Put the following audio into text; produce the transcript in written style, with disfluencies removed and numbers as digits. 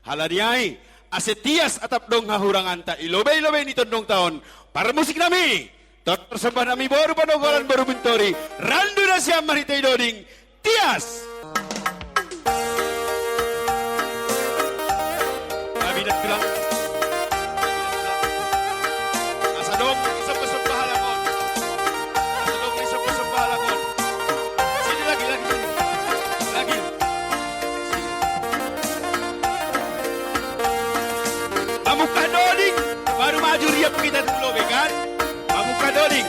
Halaniay, asetias atap dong hahurangan ta ilobay-lobay ni tondong taon. Para musik nami, persembah nami baru panogolan baru bentori. Randu na siya maritay doding, tias! Kabinet bilang, asa dong isang pesembah halakon. Asa dong isang pesembah halakon. Sini lagi sini. Lagi. Mamuka doding, baru maju riap kita dulu, kan? Mamuka doding.